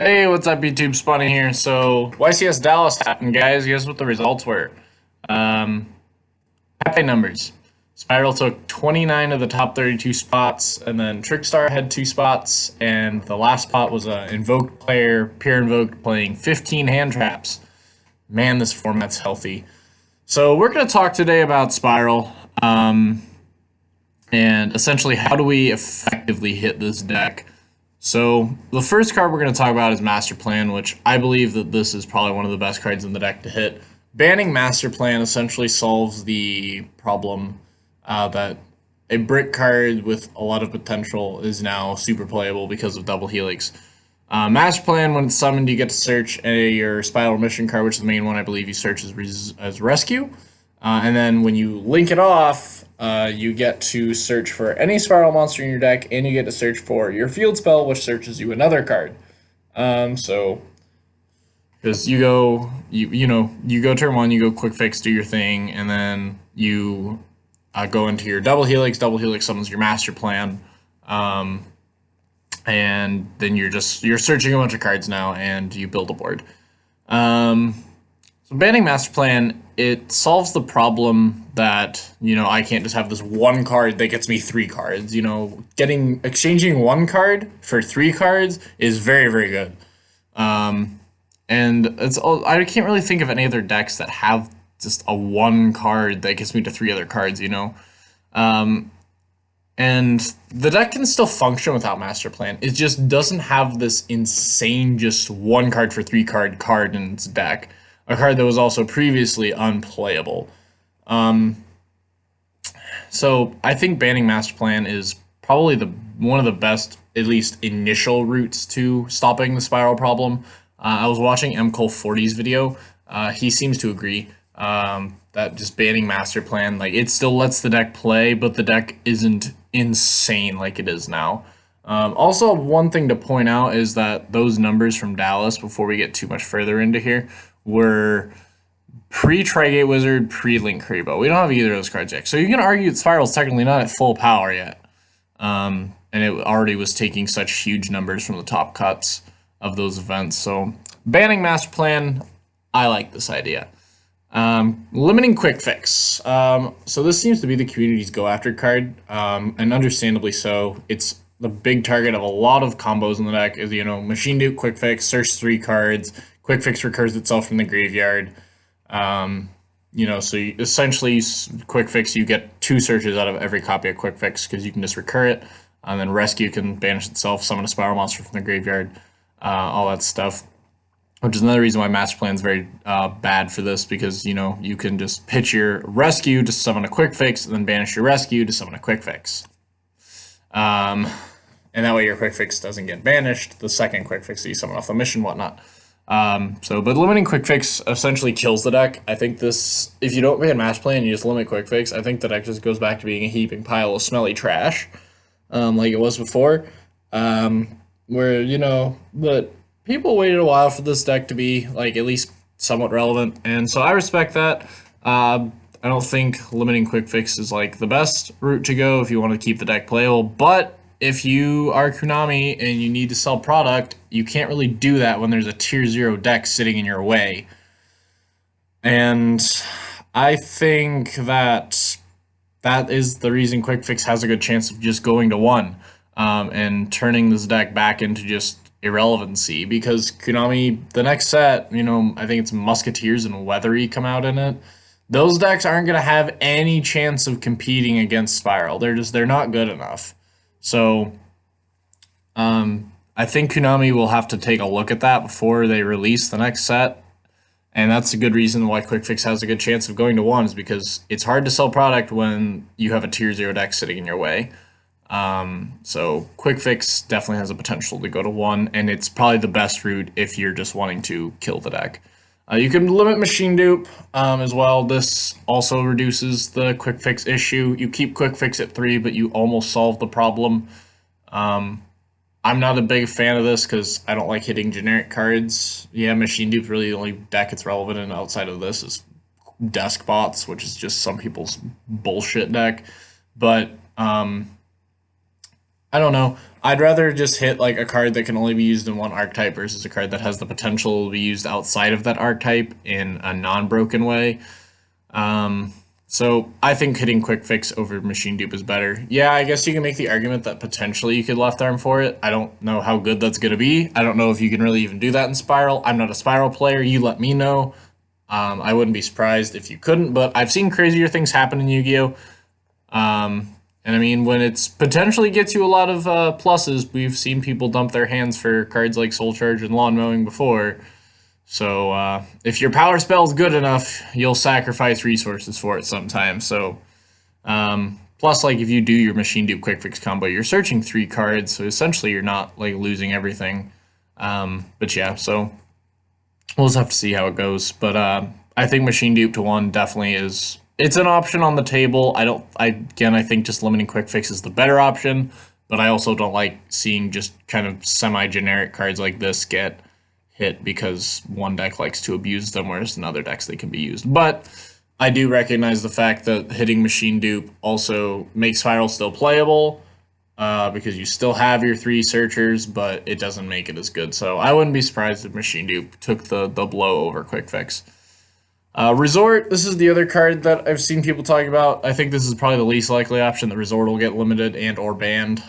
Hey, what's up, YouTube? Spawny here. So, YCS Dallas happened, guys. Guess what the results were? Um, High numbers. Spyral took 29 of the top 32 spots, and then Trickstar had 2 spots, and the last spot was a invoked player, pure invoked, playing 15 hand traps. Man, this format's healthy. So, we're going to talk today about Spyral, and essentially how do we effectively hit this deck. So the first card we're going to talk about is Master Plan, which I believe that this is probably one of the best cards in the deck to hit. Banning Master Plan essentially solves the problem that a brick card with a lot of potential is now super playable because of Double Helix. Master Plan, when it's summoned, you get to search your Spyral Mission card, which is the main one I believe you search as Rescue. And then when you link it off, you get to search for any Spyral monster in your deck, and you get to search for your field spell, which searches you another card. So, because you go, you go turn one, you go quick fix, do your thing, and then you go into your double helix. Double helix summons your Master Plan, and then you're searching a bunch of cards now, and you build a board. So banning Master Plan, it solves the problem that, I can't just have this one card that gets me 3 cards. Exchanging 1 card for 3 cards is very, very good. And I can't really think of any other decks that have just a 1 card that gets me to 3 other cards, And the deck can still function without Master Plan. It just doesn't have this insane just 1 card for 3 card in its deck. A card that was also previously unplayable. So I think banning Master Plan is probably one of the best, at least initial routes to stopping the Spyral problem. I was watching MCole40's video. He seems to agree that just banning Master Plan, it still lets the deck play, but the deck isn't insane like it is now. Also, one thing to point out is that those numbers from Dallas, before we get too much further into here, were pre-Trigate Wizard, pre-Link Kribo. We don't have either of those cards yet. So you can argue that Spyral's technically not at full power yet. And it already was taking such huge numbers from the top cuts of those events. So banning Master Plan, I like this idea. Limiting Quick Fix. So this seems to be the community's go-after card, and understandably so. It's the big target of a lot of combos in the deck is, Machine Dupe, Quick Fix, search 3 cards, Quick Fix recurs itself from the graveyard. So essentially, Quick Fix, you get 2 searches out of every copy of Quick Fix because you can just recur it. And then Rescue can banish itself, summon a Spyral monster from the graveyard, all that stuff. Which is another reason why Master Plan is very bad for this, because, you can just pitch your Rescue to summon a Quick Fix, and then banish your Rescue to summon a Quick Fix. And that way your Quick Fix doesn't get banished, the second Quick Fix that you summon off the mission, whatnot. But limiting Quick Fix essentially kills the deck. I think this, if you don't ban Master Plan and you just limit Quick Fix, I think the deck just goes back to being a heaping pile of smelly trash, like it was before. But people waited a while for this deck to be, at least somewhat relevant, and so I respect that. I don't think limiting Quick Fix is, the best route to go if you want to keep the deck playable, but if you are Konami and you need to sell product, you can't really do that when there's a tier 0 deck sitting in your way. And I think that is the reason Quick Fix has a good chance of just going to 1 and turning this deck back into just irrelevancy, because Konami, the next set, I think it's Musketeers and Weathery come out in it. Those decks aren't going to have any chance of competing against Spyral. They're not good enough. So, I think Konami will have to take a look at that before they release the next set. And that's a good reason why Quick Fix has a good chance of going to 1, is because it's hard to sell product when you have a tier 0 deck sitting in your way. So Quick Fix definitely has a potential to go to 1, and it's probably the best route if you're just wanting to kill the deck. You can limit Machine Dupe as well. This also reduces the Quick Fix issue. You keep Quick Fix at 3, but you almost solve the problem. I'm not a big fan of this because I don't like hitting generic cards. Yeah, Machine Dupe really the only deck it's relevant in outside of this is Desk Bots, which is just some people's bullshit deck. But I don't know. I'd rather just hit like a card that can only be used in one archetype versus a card that has the potential to be used outside of that archetype in a non-broken way. Um, so I think hitting quick fix over machine dupe is better. Yeah, I guess you can make the argument that potentially you could left arm for it. I don't know how good that's gonna be. I don't know if you can really even do that in Spyral. I'm not a Spyral player. You let me know. I wouldn't be surprised if you couldn't, but I've seen crazier things happen in Yu-Gi-Oh! And I mean, when it's potentially gets you a lot of pluses, we've seen people dump their hands for cards like Soul Charge and Lawn Mowing before. So if your power spell is good enough, you'll sacrifice resources for it sometimes. So plus, like if you do your machine dupe quick fix combo, you're searching 3 cards, so essentially you're not like losing everything. But yeah, so we'll just have to see how it goes. But I think machine dupe to 1 definitely is. It's an option on the table. I think just limiting quick fix is the better option, but I also don't like seeing just kind of semi-generic cards like this get hit because one deck likes to abuse them, whereas in other decks they can be used. But I do recognize the fact that hitting machine dupe also makes Spyral still playable, because you still have your 3 searchers, but it doesn't make it as good. So I wouldn't be surprised if machine dupe took the blow over quick fix. Resort, this is the other card that I've seen people talk about. I think this is probably the least likely option that Resort will get limited and or banned.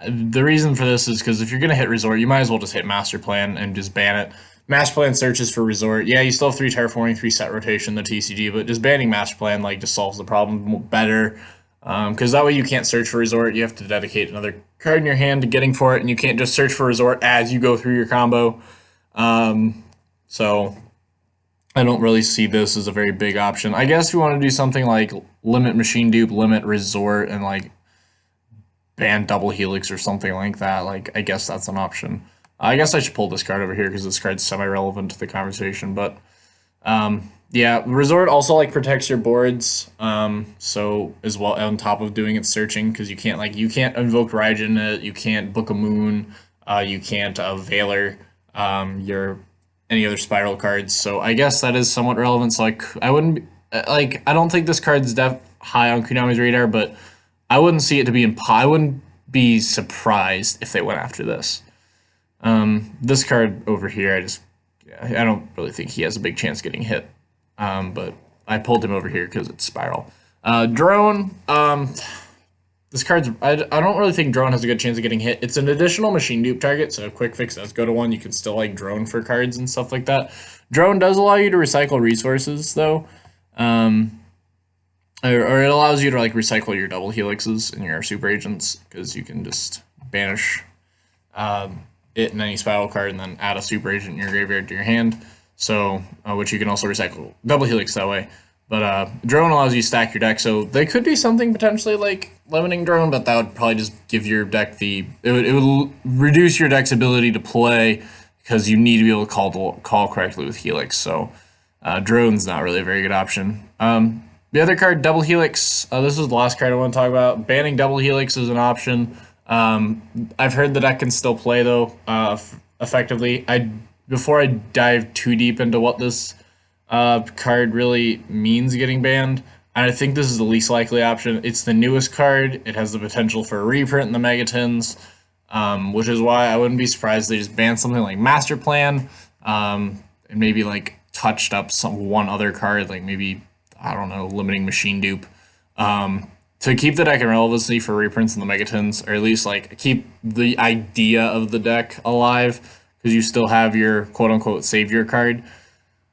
The reason for this is because if you're going to hit Resort, you might as well just hit Master Plan and just ban it. Master Plan searches for Resort. Yeah, you still have 3 terraforming, 3 set rotation, the TCG, but just banning Master Plan like just solves the problem better. Because that way you can't search for Resort. You have to dedicate another card in your hand to getting for it, and you can't just search for Resort as you go through your combo. So I don't really see this as a very big option. I guess if you want to do something like limit machine dupe, limit Resort, and like ban double helix or something like that, like I guess that's an option. I guess I should pull this card over here because this card's semi-relevant to the conversation. But yeah, Resort also like protects your boards, so as well on top of doing its searching, because you can't invoke Raijin it, you can't book a moon, you can't Veiler your any other Spyral cards. So I guess that is somewhat relevant. So like I wouldn't like I don't think this card's high on Konami's radar, but I wouldn't see it to be I wouldn't be surprised if they went after this. This card over here, I don't really think he has a big chance getting hit. But I pulled him over here because it's Spyral. Drone. This card's I don't really think Drone has a good chance of getting hit. It's an additional machine dupe target, so quick fix does go to 1. You can still like Drone for cards and stuff like that. Drone does allow you to recycle resources though, or it allows you to like recycle your double helixes and your super agents, because you can just banish it in any Spyral card and then add a super agent in your graveyard to your hand. So which you can also recycle double helix that way. But Drone allows you to stack your deck, so they could do something potentially like limiting Drone, but that would probably just give your deck it would reduce your deck's ability to play, because you need to be able to call correctly with Helix. So Drone's not really a very good option. The other card, Double Helix, this is the last card I want to talk about. Banning Double Helix is an option. I've heard the deck can still play though, effectively. Before I dive too deep into what this card really means getting banned, and I think this is the least likely option. It's the newest card. It has the potential for a reprint in the Megatons, which is why I wouldn't be surprised they just banned something like Master Plan, and maybe like touched up one other card, like maybe, I don't know, limiting machine dupe, to keep the deck in relevancy for reprints in the Megatons, or at least like keep the idea of the deck alive, because you still have your quote-unquote savior card.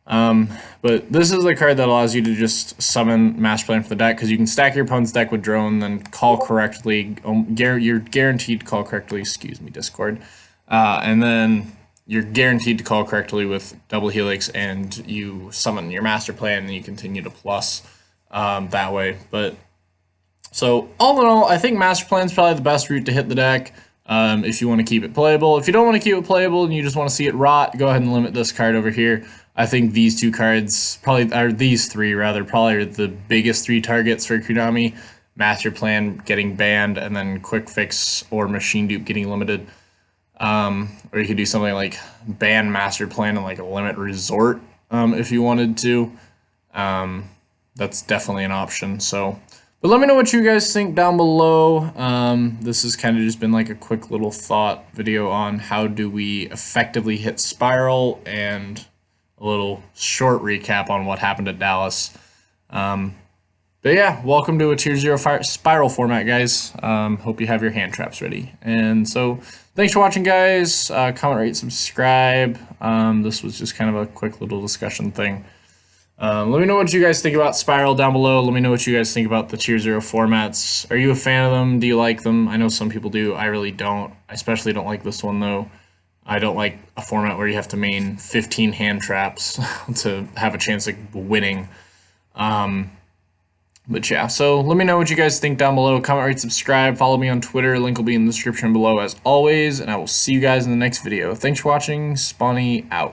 But this is a card that allows you to just summon Master Plan for the deck, because you can stack your opponent's deck with Drone, then call correctly. You're guaranteed to call correctly. Excuse me, Discord. And then you're guaranteed to call correctly with Double Helix, and you summon your Master Plan, and you continue to plus that way. But so all in all, I think Master Plan is probably the best route to hit the deck. If you want to keep it playable. If you don't want to keep it playable and you just want to see it rot, go ahead and limit this card over here. I think these 2 cards, these 3 rather, probably are the biggest 3 targets for Konami. Master Plan getting banned, and then Quick Fix or Machine Dupe getting limited. Or you could do something like ban Master Plan and like a limit Resort, if you wanted to. That's definitely an option. So But let me know what you guys think down below. This has kind of just been like a quick little thought video on how do we effectively hit Spyral, and a little short recap on what happened at Dallas. But yeah, welcome to a Tier 0 Spyral format, guys. Hope you have your hand traps ready. And so, thanks for watching, guys. Comment, rate, subscribe. This was just kind of a quick little discussion thing. Let me know what you guys think about Spyral down below. Let me know what you guys think about the Tier 0 formats. Are you a fan of them? Do you like them? I know some people do. I really don't. I especially don't like this one, though. I don't like a format where you have to main 15 hand traps to have a chance of winning. But yeah, so let me know what you guys think down below. Comment, rate, subscribe, follow me on Twitter. Link will be in the description below as always, and I will see you guys in the next video. Thanks for watching. Spawny out.